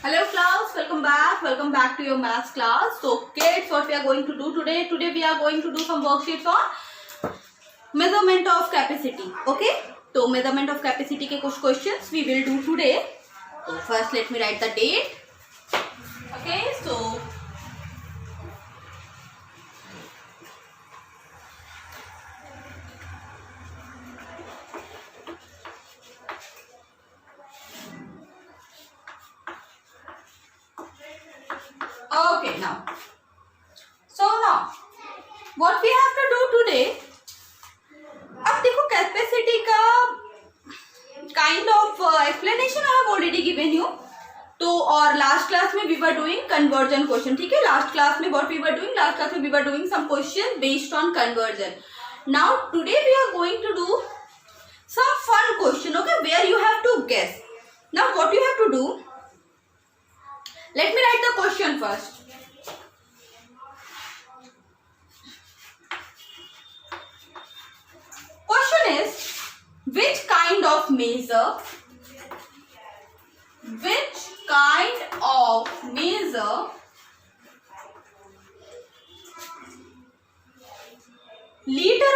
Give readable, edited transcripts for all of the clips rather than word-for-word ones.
Hello class, welcome back to your maths class. So kids, what we are going to do today? Today we are going to do some worksheets on measurement of capacity. Okay, so measurement of capacity के कुछ questions we will do today. So first let me write the date. Okay, so okay now what we have to do today. अब देखो capacity का kind of explanation I have already given you. तो और last class में we were doing conversion question. ठीक है, last class में what we were doing, last class में we were doing some question based on conversion. Now today we are going to do some fun question. Okay, where you have to guess. Now what you have to do, let me write the question first. Question is, which kind of measure liter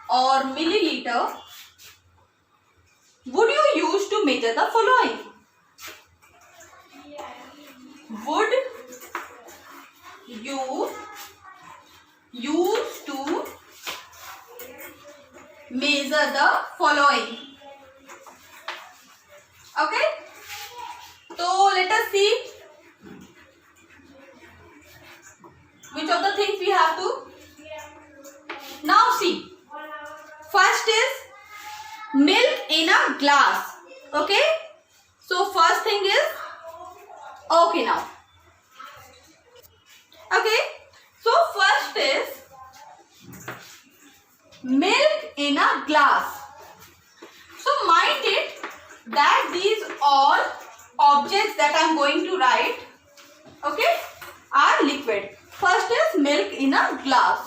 or milliliter would you use to measure the following? Would you use to measure the following? Okay, so let us see which of the things we have to. Now see, first is milk in a glass. Okay, so first thing is, okay, now okay, so first is milk in a glass. So mind it that these all objects that I am going to write, okay, are liquid. First is milk in a glass.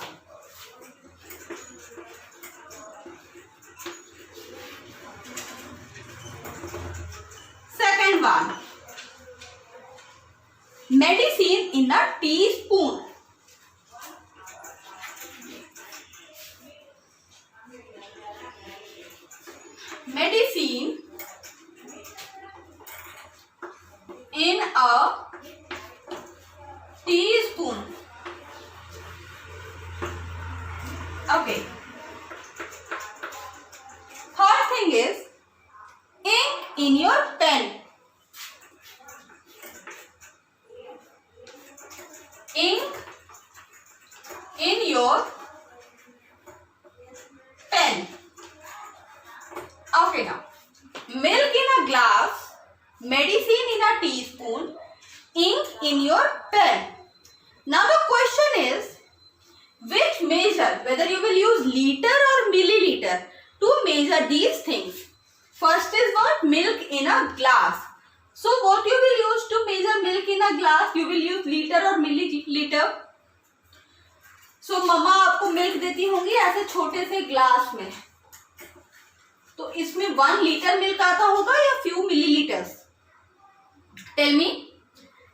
Second one, medicine in a teaspoon. Medicine in a teaspoon. Okay. Third thing is ink in your pen. Ink in your pen. Okay, now milk in a glass, medicine in a teaspoon, ink in your pen. Now the question is, which measure, whether you will use liter or milliliter to measure these things. First is what? Milk in a glass. So what you will use to measure milk in a glass? You will use liter or milliliter. So मम्मा आपको milk देती होंगी ऐसे छोटे से glass में, तो इसमें 1 litre milk आता होगा या फ्यू मिलीलीटर्स? Tell me.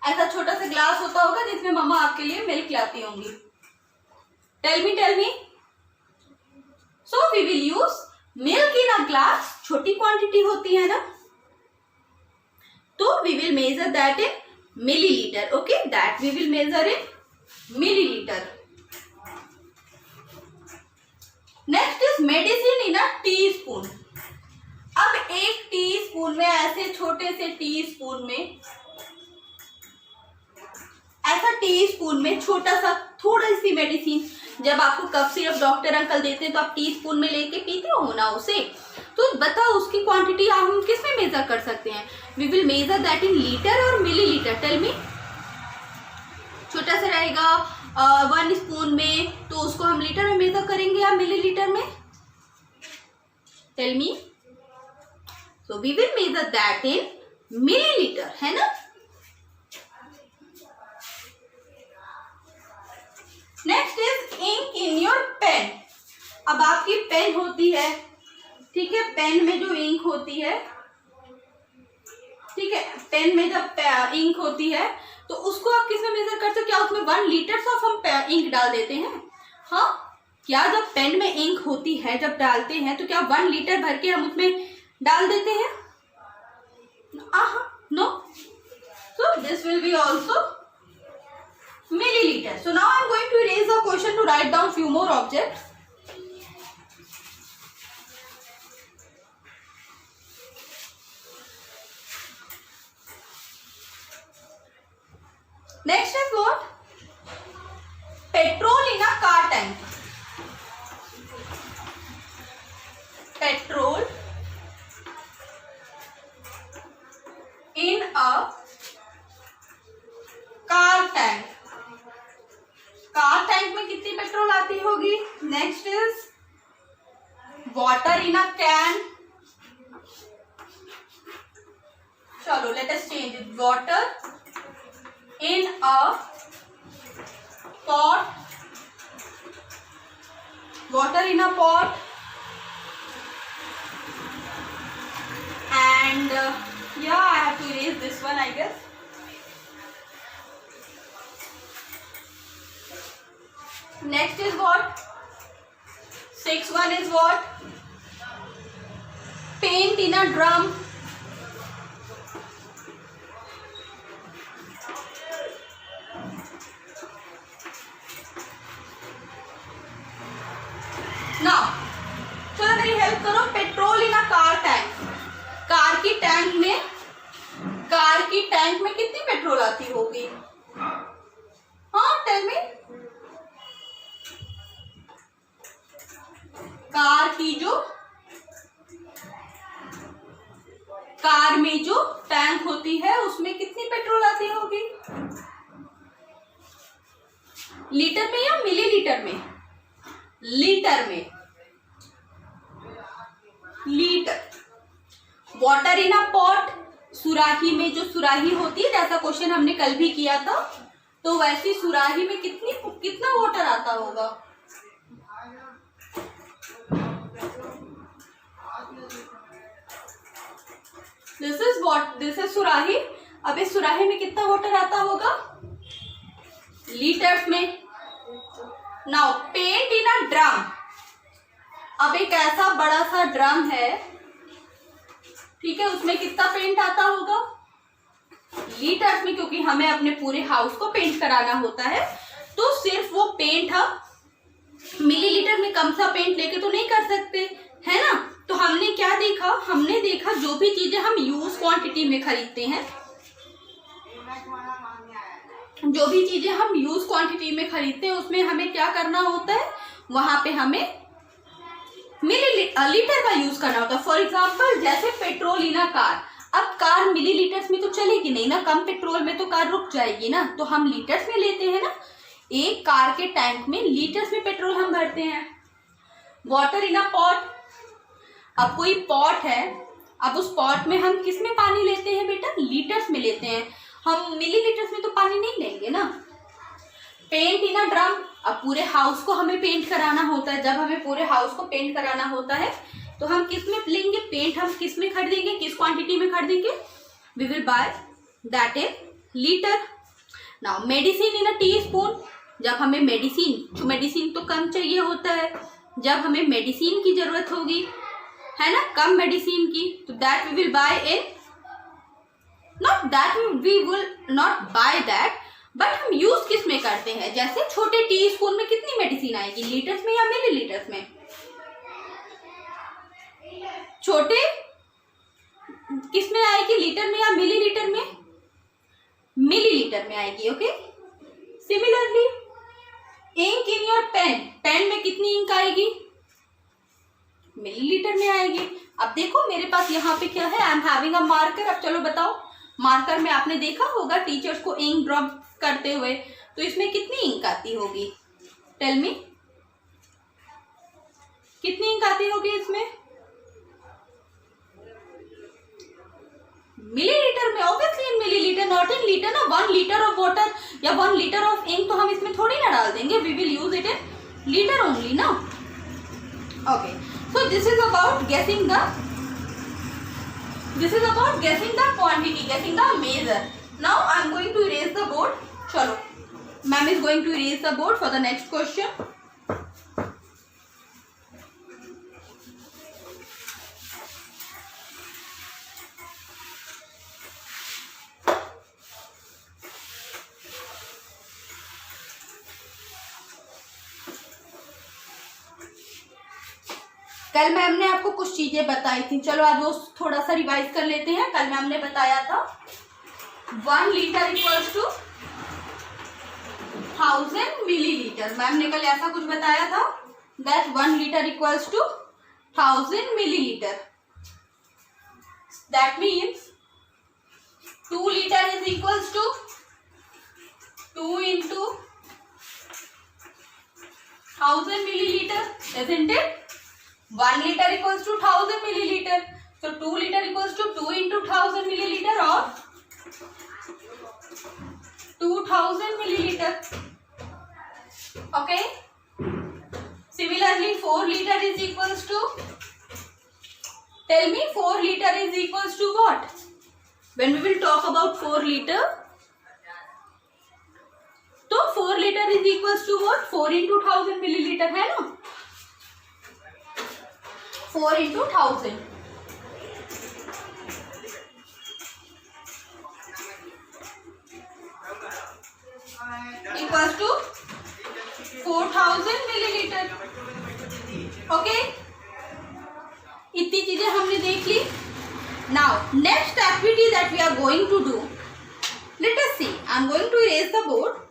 ऐसा छोटा सा ग्लास होता होगा जिसमें मम्मा आपके लिए मिल्क लाती होंगी. Tell me. So we will use milk in a glass. छोटी क्वांटिटी होती है ना, तो we will measure that in millilitre. Okay, that we will measure in millilitre. Next is medicine in a teaspoon. अब एक teaspoon में, ऐसे छोटे से टीस्पून में, ऐसा टीस्पून में छोटा सा थोड़ी सी मेडिसिन, जब आपको कफ सिरप डॉक्टर अंकल देते हैं तो आप टीस्पून में लेके पीते हो ना उसे, तो बताओ उसकी क्वांटिटी हम किस में मेजर कर सकते हैं? We will measure that in litre और मिलीलीटर. Tell me. छोटा सा रहेगा 1 स्पून में, तो उसको हम लीटर में मेजर करेंगे या मिलीलीटर में? Tell me. So we will measure that in millilitre, है ना. Next is ink in your pen. अब आपकी पेन होती है, ठीक है, पेन में जो इंक होती है ठीक है, पेन में जब इंक होती है तो उसको आप किस में मेजर करते हो? क्या उसमें 1 लीटर ऑफ हम इंक डाल देते हैं? हाँ, क्या जब पेन में इंक होती है जब डालते हैं तो क्या 1 लीटर भर के हम उसमें डाल देते हैं? No. So this will be also milliliter. So now I am going to erase the question to write down few more objects. Next is what? Petrol in a car tank. Petrol in a car tank. Car tank में कितनी petrol आती होगी? Next is water in a can. चलो let us change it. Water in a pot. Water in a pot and yeah, I have to erase this one, I guess. Next is what? 6-1 is what? Paint in a drum. Now, चलो मेरी help करो. Petrol in a car tank. Car की tank में कितनी petrol आती होगी? हाँ, tell me. Car में जो टैंक होती है उसमें कितनी पेट्रोल आती होगी? लीटर में या मिलीलीटर में? लीटर में. Litre. Water in a pot. सुराही में जो सुराही होती है, जैसा क्वेश्चन हमने कल भी किया था, तो वैसी सुराही में कितना वाटर आता होगा? दिस इज सुराही. अब इस सुराही में कितना वाटर आता होगा? लीटर्स में. Now paint in a drum. अब एक ऐसा बड़ा सा ड्रम है, ठीक है, उसमें कितना पेंट आता होगा? लीटर्स में, क्योंकि हमें अपने पूरे हाउस को पेंट कराना होता है, तो सिर्फ वो पेंट हम मिलीलीटर में कम सा पेंट लेके तो नहीं कर सकते, है ना. तो हमने क्या देखा? हमने देखा जो भी चीजें हम यूज क्वांटिटी में खरीदते हैं, जो भी चीजें हम यूज क्वांटिटी में खरीदते हैं उसमें हमें क्या करना होता है? वहां पे हमें लीटर का यूज करना होता है. फॉर एग्जाम्पल जैसे पेट्रोल इन अ कार. अब कार मिलीलीटर्स में तो चलेगी नहीं ना, कम पेट्रोल में तो कार रुक जाएगी ना, तो हम लीटर्स में लेते हैं ना. एक कार के टैंक में लीटर्स में पेट्रोल हम भरते हैं. Water in a pot. अब कोई पॉट है, अब उस पॉट में हम किस में पानी लेते हैं बेटा? लीटर्स में लेते हैं. हम मिलीलीटर्स में तो पानी नहीं लेंगे ना. Paint in a drum. अब पूरे हाउस को हमें पेंट कराना होता है. जब हमें पूरे हाउस को पेंट कराना होता है तो हम किस में लेंगे पेंट? हम किस में खरीदेंगे? किस क्वांटिटी में खरीदेंगे? We will buy that is litre. Now medicine in a teaspoon. जब हमें मेडिसिन तो कम चाहिए होता है, जब हमें मेडिसिन की जरूरत होगी, है ना, कम मेडिसिन की, तो that we will buy in, we will not buy that, but हम यूज किस में करते हैं? जैसे छोटे टी स्पून में कितनी मेडिसिन आएगी? लीटर्स में या मिलीलीटर्स में? छोटे किस में आएगी? लीटर में या मिलीलीटर में? मिलीलीटर में आएगी. Okay. Similarly ink in your pen. Pen में कितनी इंक आएगी? मिलीलीटर में आएगी. अब देखो मेरे पास यहाँ पे क्या है? I am having a marker. अब चलो बताओ, मार्कर में आपने देखा होगा टीचर्स को इंक ड्रॉप करते हुए, तो इसमें कितनी इंक आती होगी? टेल मी, कितनी इंक आती होगी इसमें? मिलीलीटर में. Obviously in millilitre, not in litre ना. 1 लीटर ऑफ वाटर या 1 लीटर ऑफ इंक तो हम इसमें थोड़ी ना डाल देंगे. We will use it in litre only ना. Okay. So this is about guessing the This is about guessing the quantity, guessing the measure. Now I am going to erase the board. Chalo, ma'am is going to erase the board for the next question. कल ma'am ने आपको कुछ चीजें बताई थी, चलो आज वो थोड़ा सा रिवाइज कर लेते हैं। कल मैम ने बताया था 1 litre equals to 1000 millilitre. Ma'am ने कल ऐसा कुछ बताया था that 1 litre equals to 1000 millilitre. That means 2 litre is equals to 2 into 1000 milliliter, isn't it? 1 liter equals to 1000 milliliter. So 2 liter equals to 2 into 1000 milliliter or 2000 milliliter. Okay. Similarly, 4 liter is equals to. Tell me, 4 liter is equals to what? When we will talk about 4 liter. तो 4 litre is equals to what? 4 into 1000 millilitre है ना? 4 into 1000 equals to 4000 millilitre. Okay, इतनी चीजें हमने देख ली। Now next activity that we are going to do, let us see. I am going to erase the board.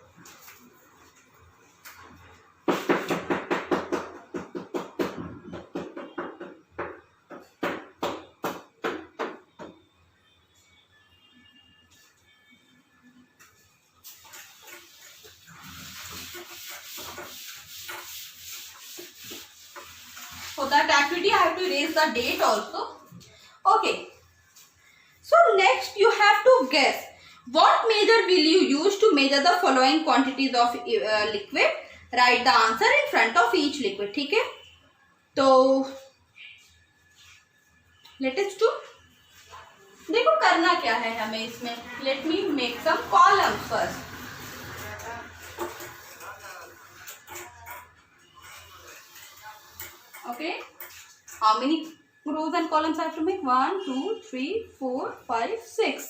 For that activity, I have to erase the date also. Okay. So next, you have to guess what measure will you use to measure the following quantities of liquid. Write the answer in front of each liquid. ठीक है? तो let us do. देखो करना क्या है हमें इसमें. Let me make some columns first. Okay, how many rows and columns I have to make? 1, 2, 3, 4, 5, 6.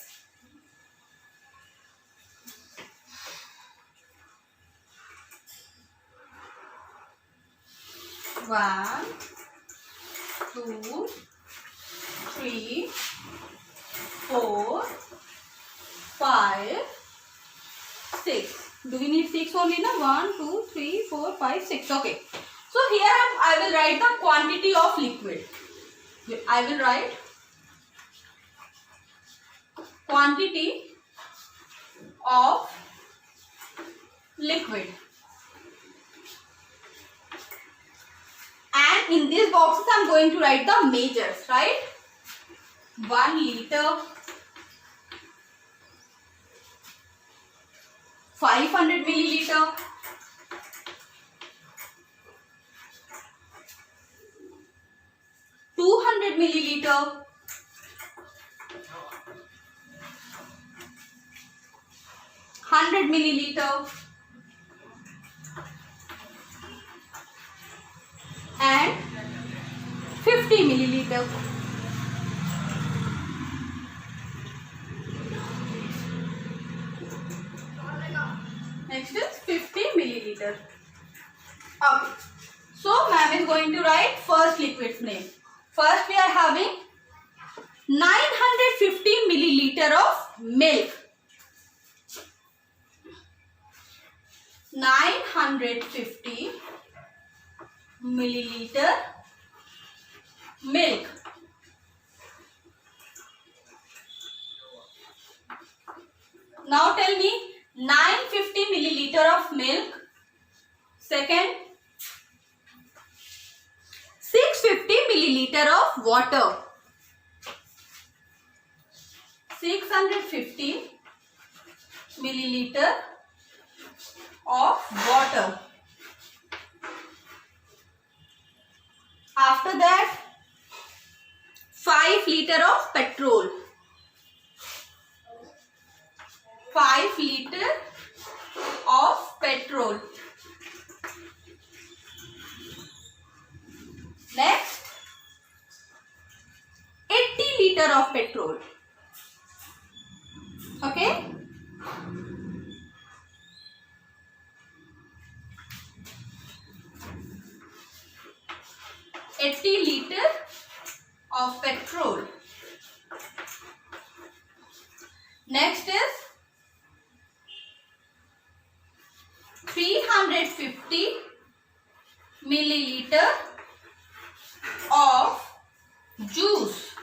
One, 2, 3, 4, 5, 6. Do we need 6 only? No? 1, 2, 3, 4, 5, 6. Okay. So here I will write the quantity of liquid. I will write quantity of liquid. And in these boxes I am going to write the measures, right? 1 liter, 500 milliliter, 200 milliliter, 100 milliliter, and 50 milliliter. Next is 50 milliliter. Okay. So ma'am is going to write first liquid's name. First we are having 950 milliliter of milk. 950 milliliter milk. Now tell me 950 milliliter of milk. Second, 650 milliliter of water. 650 milliliter of water. After that, 5 liter of petrol. 5 liter of petrol. Next, 80 liter of petrol. Okay. liter of petrol. Next is 350 milliliter of juice.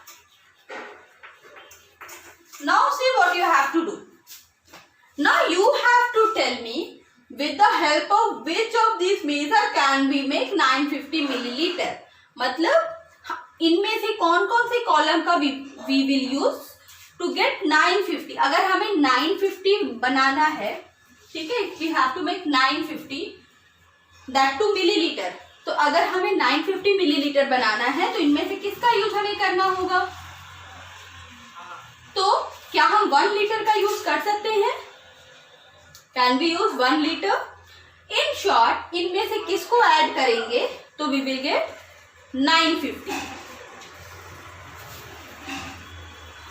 Now see what you have to do. Now you have to tell me with the help of which of these measure can we make 950 milliliter. मतलब इनमें से कौन कौन से column का we will use to get 950. अगर हमें 950 बनाना है, ठीक है, we have to make 950 that to milliliter. तो अगर हमें 950 मिलीलीटर बनाना है तो इनमें से किसका यूज हमें करना होगा? तो क्या हम 1 लीटर का यूज कर सकते हैं? Can we use 1 litre? In short इनमें से किसको ऐड करेंगे तो वी विल गेट 950.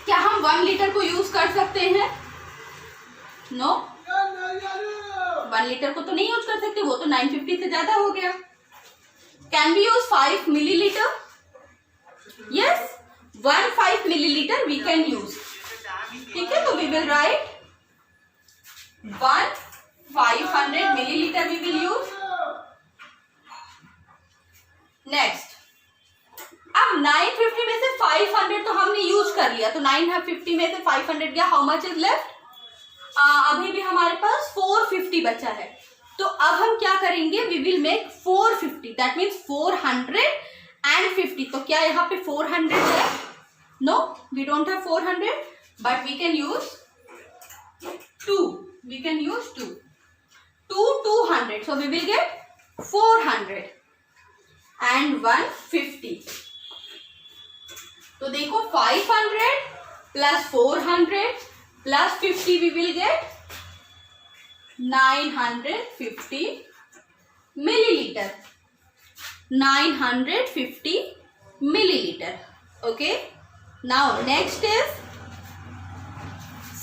क्या हम 1 लीटर को यूज कर सकते हैं? नो, 1 लीटर को तो नहीं यूज कर सकते, वो तो 950 से ज्यादा हो गया. Can we use 5 millilitre? Yes, 5 millilitre we can use. ठीक है, तो we will write 500 milliliter we will use. Next, अब 950 में से 500 तो हमने यूज कर लिया, तो 950 में से 500 गया. How much is left? अभी भी हमारे पास 450 बचा है. तो अब हम क्या करेंगे? We will make 450. That means 450. तो क्या यहाँ पे 400 है? No, we don't have 400, but we can use 2. We can use 2. 200. So we will get 400 and 150. तो देखो 500 plus 400 plus 50 we will get 950 milliliter. 950 milliliter. Okay. Now next is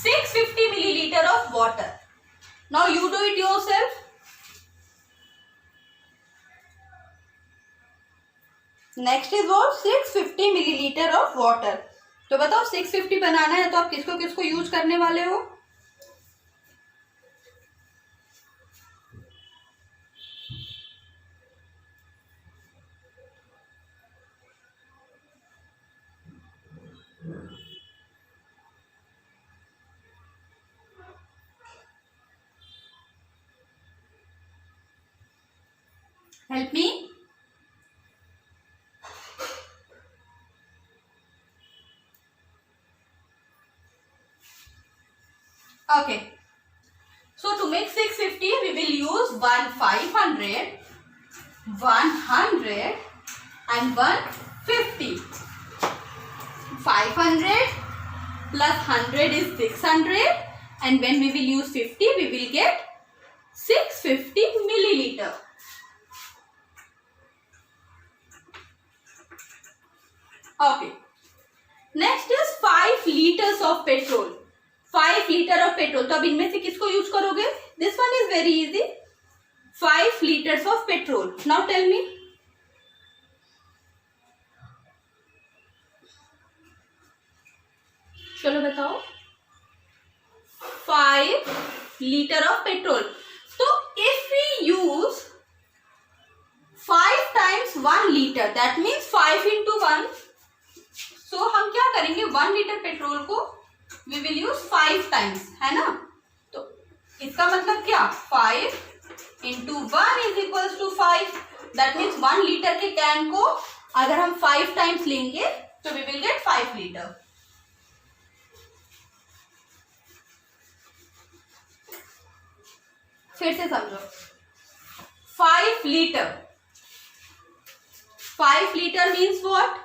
650 milliliter of water. Now you do it yourself. Next is what? 650 milliliter of water. तो बताओ 650 बनाना है तो आप किसको किसको use करने वाले हो? Help me. Okay. So to make 650, we will use 500, 100 and 150. 500 plus 100 is 600, and when we will use 50, we will get 650 milliliter. Okay. Next is 5 liters of petrol. 5 liter of petrol. तो अब इनमें से किसको use करोगे? This one is very easy. 5 liters of petrol. Now tell me. चलो बताओ. 5 liter of petrol. तो if we use 5 times 1 liter, that means 5 into 1. So हम क्या करेंगे? 1 लीटर पेट्रोल को we will use 5 times, है ना? तो इसका मतलब क्या? 5 into 1 is equals to 5. That means 1 litre के कैन को अगर हम 5 times लेंगे तो we will get 5 लीटर. फिर से समझो. 5 litre. 5 litre means what?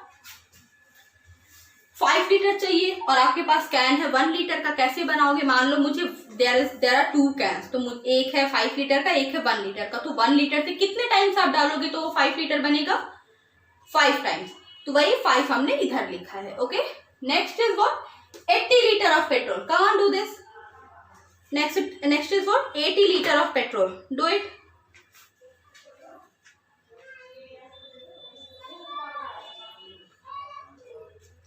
5 litre चाहिए और आपके पास कैन है 1 लीटर का, कैसे बनाओगे? मान लो मुझे देयर आर 2 कैंस, तो एक है 5 लीटर का, एक है 1 लीटर का, तो 1 लीटर से कितने टाइम्स आप डालोगे तो वो 5 लीटर बनेगा? 5 टाइम्स। तो वही 5 हमने इधर लिखा है। Okay, next is what? 80 litre of petrol. Come on do this. Next is what? 80 litre of petrol. Do it.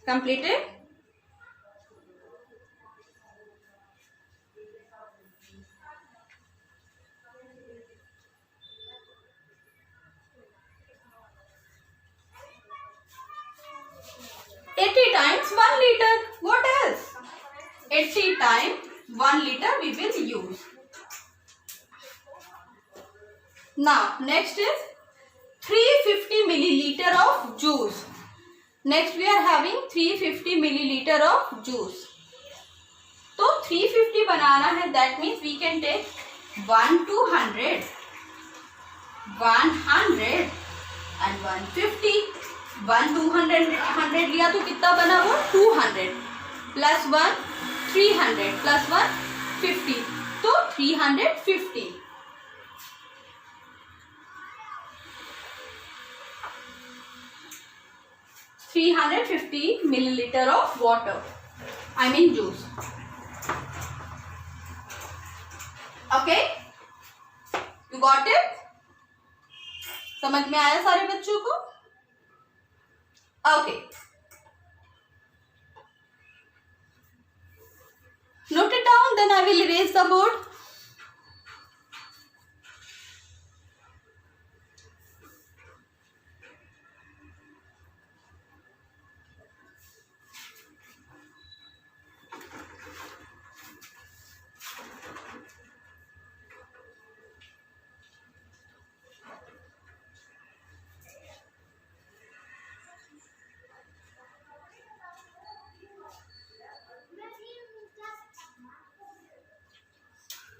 Completed? Times 1 liter. What else? 80 times 1 liter we will use. Now next is 350 milliliter of juice. Next we are having 350 milliliter of juice. तो 350 बनाना है, that means we can take 1 to 100, 100 and 150. 1 200 लिया तो कितना बना वो? 200 plus 1 300 plus 1 50, तो 350. 350 milliliter of water, I mean juice. Okay, you got it? समझ में आया सारे बच्चों को? Okay, note it down, then I will erase the board.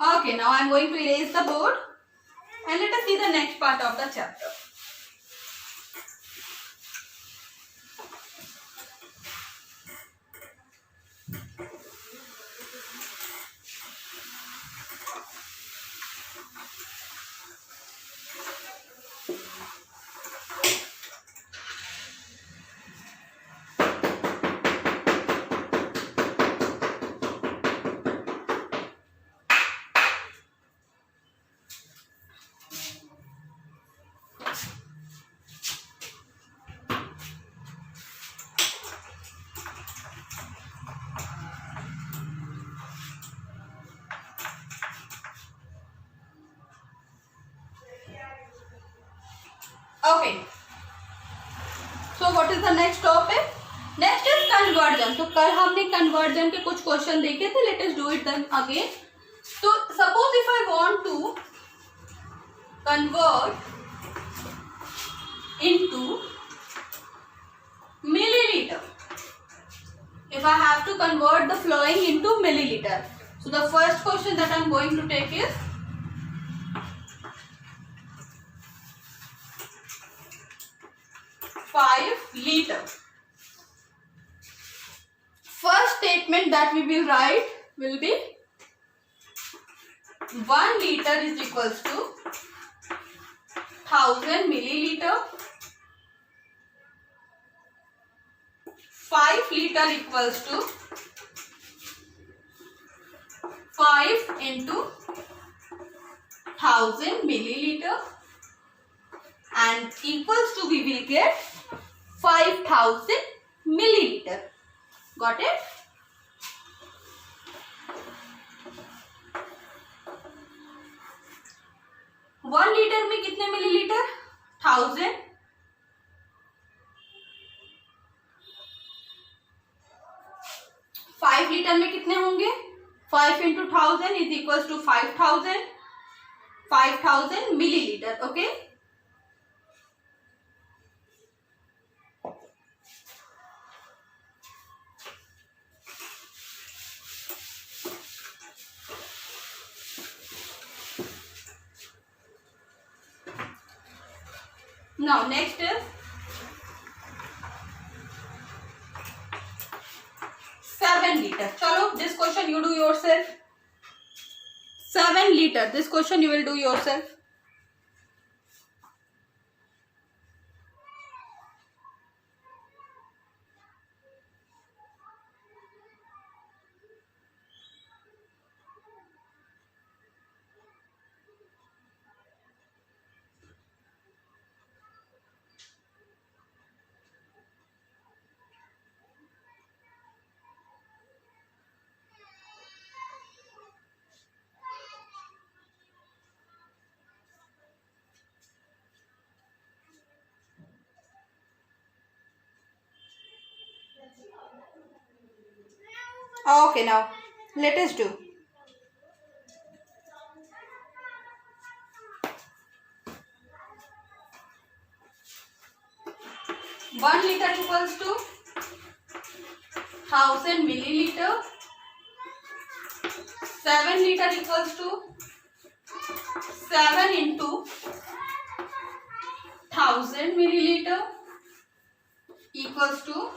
Okay, now I am going to erase the board and let us see the next part of the chapter. Okay, so what is the next topic? Next is conversion. तो कल हमने conversion के कुछ question देखे थे, let us do it then again. So suppose if I want to convert into milliliter, if I have to convert the flowing into milliliter, so the first question that I am going to take is 5 liter. First statement that we will write will be 1 liter is equals to 1000 milliliter. 5 liter equals to 5 into 1000 milliliter and equals to we will get 5000 milliliter. Got it? One litre में कितने millilitre? 1000. 5 litre में कितने होंगे? 5 into 1000 is equals to 5000. 5000 milliliter. Okay. Now next is 7 liter. Chalo, this question you do yourself. 7 liter. This question you will do yourself. Okay, now let us do. One liter equals to 1000 milliliter. 7 liter equals to 7 into 1000 milliliter equals to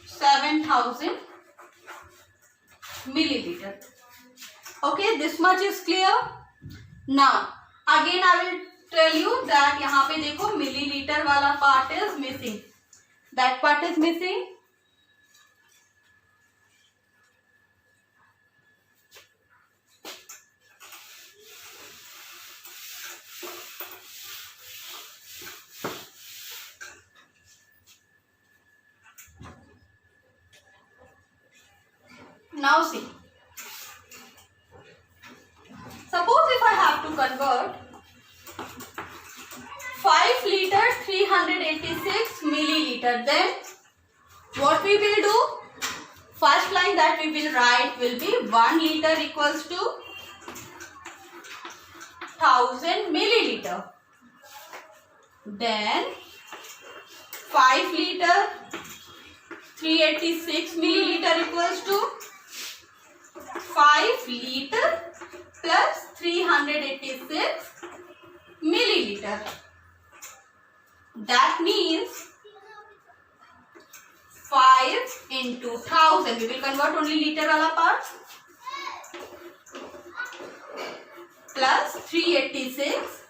7000 milliliter. Okay, this much is clear. Now again I will tell you that यहाँ पे देखो milliliter वाला part is missing. That part is missing. Now see. Suppose if I have to convert 5 liter 386 milliliter, then what we will do? First line that we will write will be 1 liter equals to 1000 milliliter. Then 5 liter 386 milliliter equals to 5 liter plus 386 milliliter. That means 5 into 1000. We will convert only liter wala part. Plus 386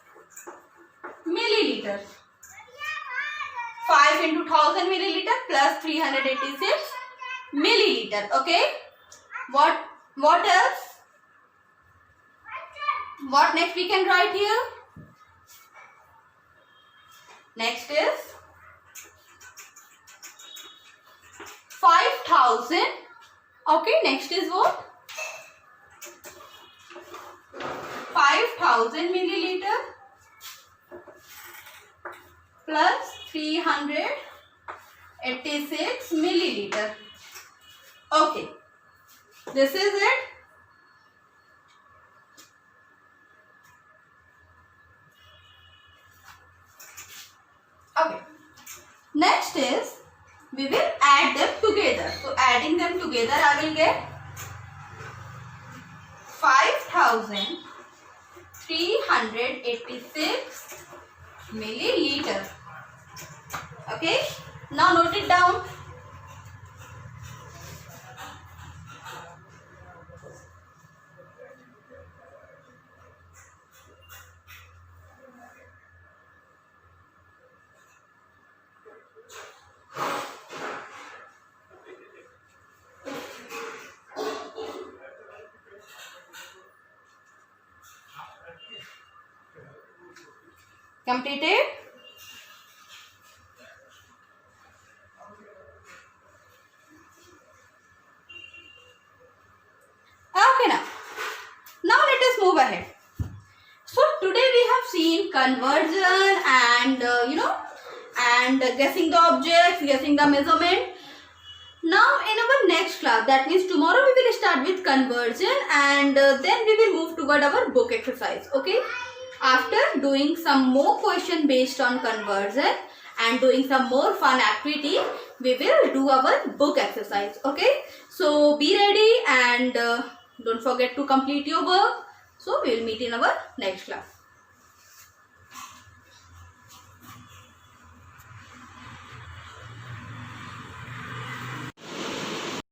milliliter. 5 into 1000 milliliter plus 386 milliliter. Okay. What else? What next we can write here? Next is 5000. Okay, next is what? 5000 milliliter plus 386 milliliter. Okay, this is it. Okay, next is we will add them together. So adding them together I will get 5386 milliliter. Okay, now note it down. Completed? Okay, now let us move ahead. So today we have seen conversion and and guessing the objects, guessing the measurement. Now in our next class, that means tomorrow, we will start with conversion and then we will move toward our book exercise. Okay, after doing some more question based on conversion and doing some more fun activity, we will do our book exercise. Okay, so be ready and don't forget to complete your work. So we will meet in our next class.